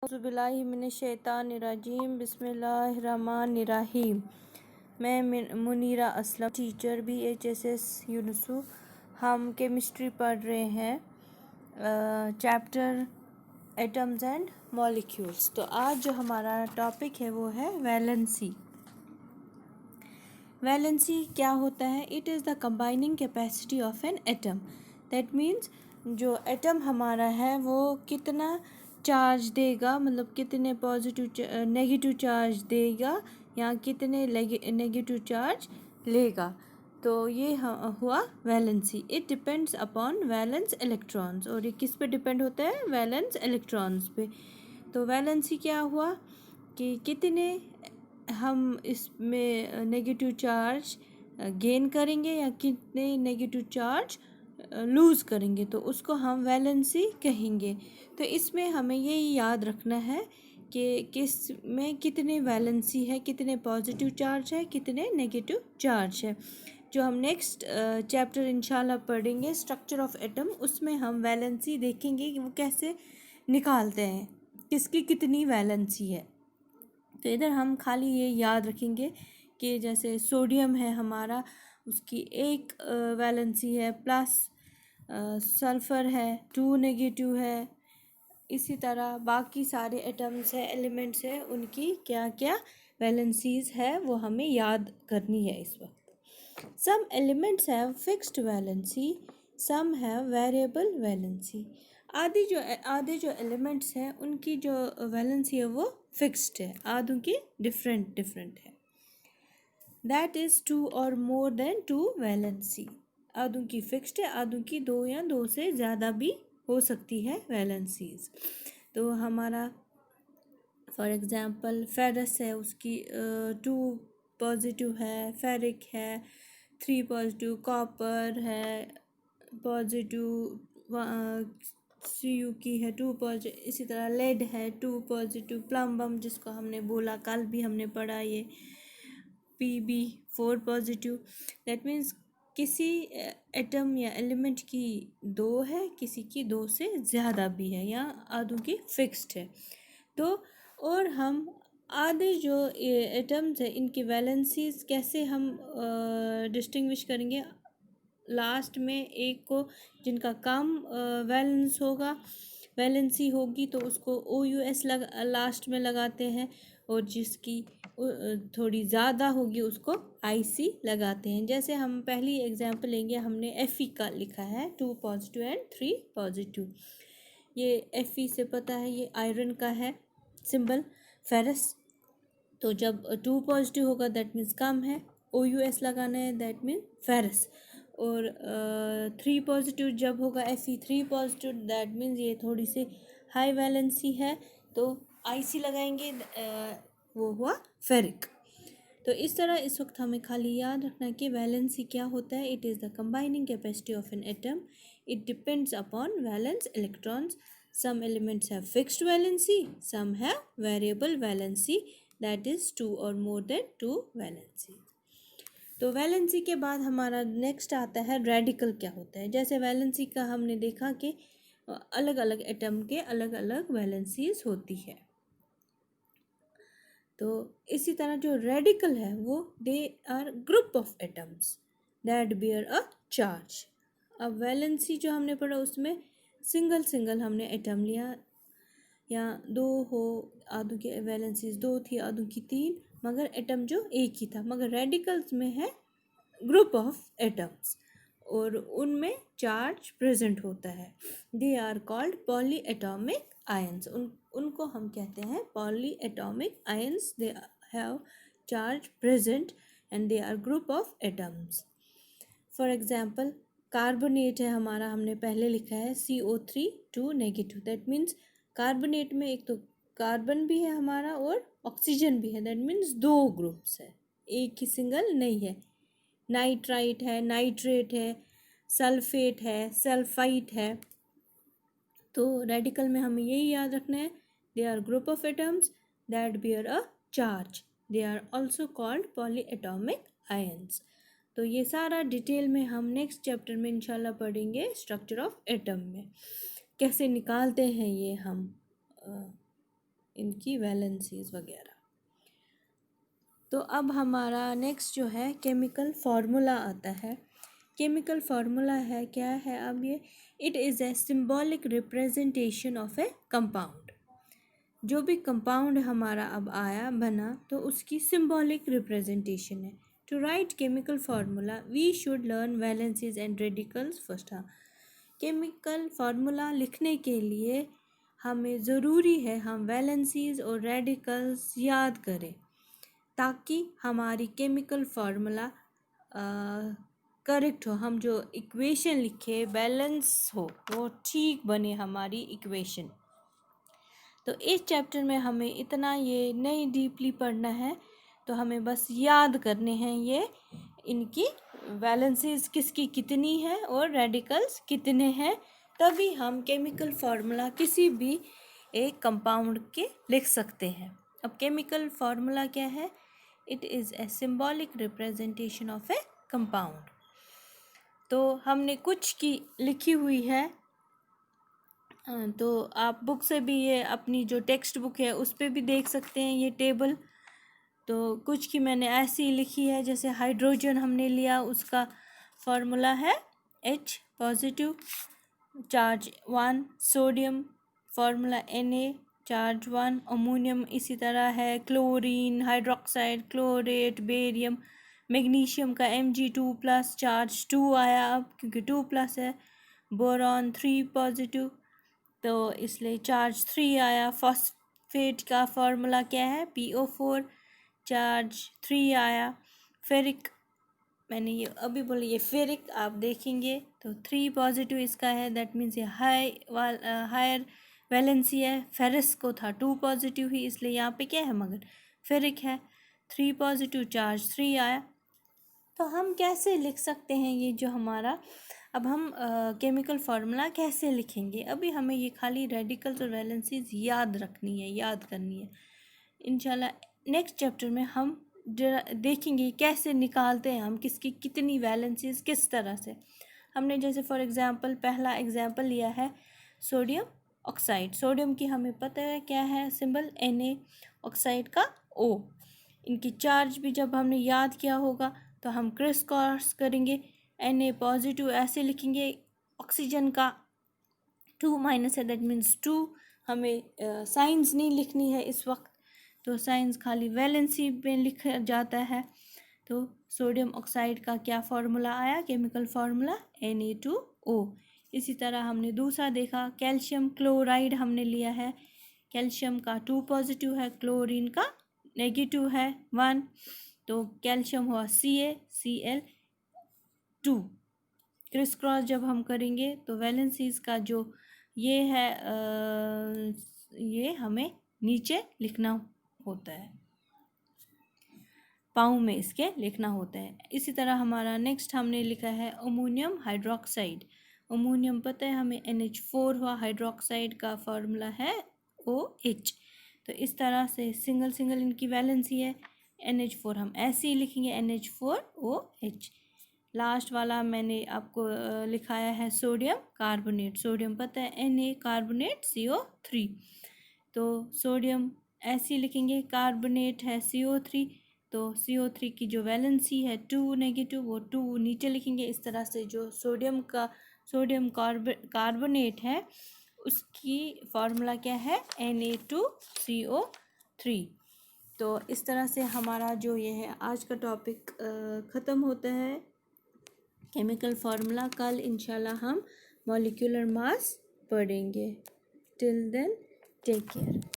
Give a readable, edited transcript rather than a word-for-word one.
औज़ुबिल्लाहिमिनश्शैतानिर्रजीम बिस्मिल्लाहिर्रहमानिर्रहीम। मैं Munira Aslam, teacher BHSS यूनुसु। हम केमिस्ट्री पढ़ रहे हैं, चैप्टर एटम्स एंड मॉलिक्यूल्स। तो आज जो हमारा टॉपिक है वो है वैलेंसी। वैलेंसी क्या होता है? It is the combining capacity of an atom. That means जो एटम हमारा है वो कितना चार्ज देगा, मतलब कितने नेगेटिव चार्ज देगा या कितने नेगेटिव चार्ज लेगा। तो ये हुआ valency. It depends upon valence electrons. और ये किस पे डिपेंड होता है? वैलेंस इलेक्ट्रॉन्स पे। तो वैलेंसी क्या हुआ कि कितने हम इसमें नेगेटिव चार्ज गेन करेंगे या कितने नेगेटिव चार्ज लूज़ करेंगे, तो उसको हम वैलेंसी कहेंगे। तो इसमें हमें ये याद रखना है कि किस में कितने वैलेंसी है, कितने पॉजिटिव चार्ज है, कितने नेगेटिव चार्ज है। जो हम नेक्स्ट चैप्टर इंशाल्लाह पढ़ेंगे, स्ट्रक्चर ऑफ एटम, उसमें हम वैलेंसी देखेंगे कि वो कैसे निकालते हैं, किसकी कितनी वैलेंसी है। तो इधर हम खाली ये याद रखेंगे कि जैसे सोडियम है हमारा, उसकी एक वैलेंसी है प्लस, सल्फ़र है 2 नेगेटिव है। इसी तरह बाकी सारे एटम्स है, एलिमेंट्स है, उनकी क्या क्या वैलेंसीज है वो हमें याद करनी है इस वक्त। Some elements have fixed valency, some have variable valency. आधे जो एलिमेंट्स हैं उनकी जो वैलेंसी है वो फिक्स्ड है, आधों की डिफरेंट है। दैट इज़ 2 और मोर देन 2 वैलेंसी। आधों की फिक्स्ड है, आधों की 2 या 2 से ज़्यादा भी हो सकती है वैलेंसीज। तो हमारा फॉर एग्ज़ाम्पल फेरस है, उसकी 2 पॉजिटिव है, फेरिक है 3 पॉजिटिव, कॉपर है पॉजिटिव, Cu की है 2 पॉजिटिव। इसी तरह लेड है 2 पॉजिटिव, प्लम्बम जिसको हमने बोला, कल भी हमने पढ़ा, ये Pb 4 पॉजिटिव। दैट मीन्स किसी एटम या एलिमेंट की 2 है, किसी की 2 से ज़्यादा भी है, या आधों की फिक्स्ड है। तो और हम आधे जो एटम्स है इनकी वैलेंसीज कैसे हम डिस्टिंग्विश करेंगे? लास्ट में एक को जिनका कम वैलेंसी होगी तो उसको OUS लास्ट में लगाते हैं, और जिसकी थोड़ी ज़्यादा होगी उसको IC लगाते हैं। जैसे हम पहली एग्जांपल लेंगे, हमने Fe का लिखा है 2 पॉजिटिव एंड 3 पॉजिटिव। ये Fe से पता है ये आयरन का है सिंबल, फेरस। तो जब 2 पॉजिटिव होगा दैट मीन्स कम है, OUS लगाना है, दैट मीन फेरस। और 3 पॉजिटिव जब होगा Fe 3 पॉजिटिव, दैट मीन्स ये थोड़ी सी हाई वैलेंसी है, तो IC लगाएंगे, वो हुआ फेरिक। तो इस तरह इस वक्त हमें खाली याद रखना है कि वैलेंसी क्या होता है। It is the combining capacity of an atom. It depends upon valence electrons. Some elements have fixed valency, some have variable valency, that is 2 और मोर देन 2 वैलेंसी। तो वैलेंसी के बाद हमारा नेक्स्ट आता है रेडिकल क्या होता है। जैसे वैलेंसी का हमने देखा कि अलग अलग एटम के अलग अलग वैलेंसीज होती है। तो इसी तरह जो रेडिकल है वो they are group of atoms that bear a charge. अब वैलेंसी जो हमने पढ़ा उसमें सिंगल हमने एटम लिया, या 2 हो, आधों की वैलेंसीज 2 थी, आधों की 3, मगर एटम जो एक ही था। मगर रेडिकल्स में है ग्रुप ऑफ एटम्स और उनमें चार्ज प्रेजेंट होता है। They are called polyatomic ions. उनको हम कहते हैं polyatomic ions. They have charge present and they are group of atoms. For example carbonate है हमारा, हमने पहले लिखा है CO3 2 negative. That means carbonate में एक तो कार्बन भी है हमारा और ऑक्सीजन भी है, दैट मीन्स 2 ग्रुप्स है, एक ही सिंगल नहीं है। नाइट्राइट है, नाइट्रेट है, सल्फेट है, सल्फाइट है। तो रेडिकल में हमें यही याद रखना है, they are group of atoms that bear a charge. They are also called polyatomic ions. तो ये सारा डिटेल में हम नेक्स्ट चैप्टर में इंशाल्लाह पढ़ेंगे, स्ट्रक्चर ऑफ एटम में कैसे निकालते हैं ये हम इनकी वैलेंसीज वगैरह। तो अब हमारा नेक्स्ट जो है केमिकल फार्मूला आता है। केमिकल फार्मूला है क्या है अब ये, it is a symbolic representation of a compound. जो भी कंपाउंड हमारा अब आया बना तो उसकी सिंबॉलिक रिप्रेजेंटेशन है। To write chemical formula we should learn valencies and radicals first. हाँ, केमिकल फार्मूला लिखने के लिए हमें ज़रूरी है हम वैलेंसीज और रेडिकल्स याद करें ताकि हमारी केमिकल फार्मूला करेक्ट हो, हम जो इक्वेशन लिखे बैलेंस हो, वो ठीक बने हमारी इक्वेशन। तो इस चैप्टर में हमें इतना ये नहीं डीपली पढ़ना है, तो हमें बस याद करने हैं ये इनकी वैलेंसीज किसकी कितनी है और रेडिकल्स कितने हैं, तभी हम केमिकल फार्मूला किसी भी एक कंपाउंड के लिख सकते हैं। अब केमिकल फार्मूला क्या है, it is a symbolic representation of a compound. तो हमने कुछ की लिखी हुई है, तो आप बुक से भी ये अपनी जो टेक्स्ट बुक है उस पर भी देख सकते हैं ये टेबल। तो कुछ की मैंने ऐसी लिखी है, जैसे हाइड्रोजन हमने लिया, उसका फार्मूला है H positive charge 1, sodium formula Na charge 1, ammonium इसी तरह है, chlorine, hydroxide, chlorate, barium, magnesium का Mg2+ चार्ज 2 आया अब क्योंकि 2+ है, बोरॉन 3 पॉजिटिव तो इसलिए चार्ज 3 आया। फॉस्फेट का फार्मूला क्या है, PO4 चार्ज 3 आया। फेरिक, मैंने ये अभी बोला, ये फेरिक आप देखेंगे तो 3 पॉजिटिव इसका है, दैट मीन्स ये हायर वैलेंसी है। फेरस को था 2 पॉजिटिव ही, इसलिए यहाँ पे क्या है मगर फेरिक है, 3 पॉजिटिव चार्ज 3 आया। तो हम कैसे लिख सकते हैं ये जो हमारा, अब हम केमिकल फार्मूला कैसे लिखेंगे, अभी हमें ये खाली रेडिकल्स और वैलेंसीज याद रखनी है, याद करनी है। इंशाल्लाह नेक्स्ट चैप्टर में हम देखेंगे कैसे निकालते हैं हम किसकी कितनी वैलेंसीज किस तरह से। हमने जैसे फॉर एग्ज़ाम्पल पहला एग्ज़ाम्पल लिया है सोडियम ऑक्साइड। सोडियम की हमें पता है क्या है सिंबल Na, ऑक्साइड का O। इनकी चार्ज भी जब हमने याद किया होगा तो हम क्रिस क्रॉस करेंगे, Na पॉजिटिव ऐसे लिखेंगे, ऑक्सीजन का 2- है दैट मीन्स 2। हमें साइंस नहीं लिखनी है इस वक्त, तो साइंस खाली वैलेंसी में लिखा जाता है। तो सोडियम ऑक्साइड का क्या फार्मूला आया, केमिकल फार्मूला Na2O। इसी तरह हमने दूसरा देखा कैल्शियम क्लोराइड हमने लिया है, कैल्शियम का 2 पॉजिटिव है, क्लोरीन का नेगेटिव है 1, तो कैल्शियम हुआ CaCl2। क्रिस क्रॉस जब हम करेंगे तो वैलेंसीज का जो ये है ये हमें नीचे लिखना होता है, पाँव में इसके लिखना होता है। इसी तरह हमारा नेक्स्ट हमने लिखा है अमोनियम हाइड्रोक्साइड। अमोनियम पता है हमें NH4 हुआ, हाइड्रोक्साइड का फार्मूला है OH। तो इस तरह से सिंगल सिंगल इनकी वैलेंसी है। NH4 हम ऐसे ही लिखेंगे NH4OH। लास्ट वाला मैंने आपको लिखाया है सोडियम कार्बोनेट। सोडियम पता है Na कार्बोनेट CO3, तो सोडियम ऐसे लिखेंगे, कार्बोनेट है CO3, तो CO3 की जो वैलेंसी है 2 नेगेटिव, वो 2 नीचे लिखेंगे। इस तरह से जो सोडियम कार्बोनेट है उसकी फार्मूला क्या है Na2CO3। तो इस तरह से हमारा जो ये है आज का टॉपिक ख़त्म होता है, केमिकल फार्मूला। कल इंशाल्लाह हम मॉलिक्यूलर मास पढ़ेंगे। Till then take care.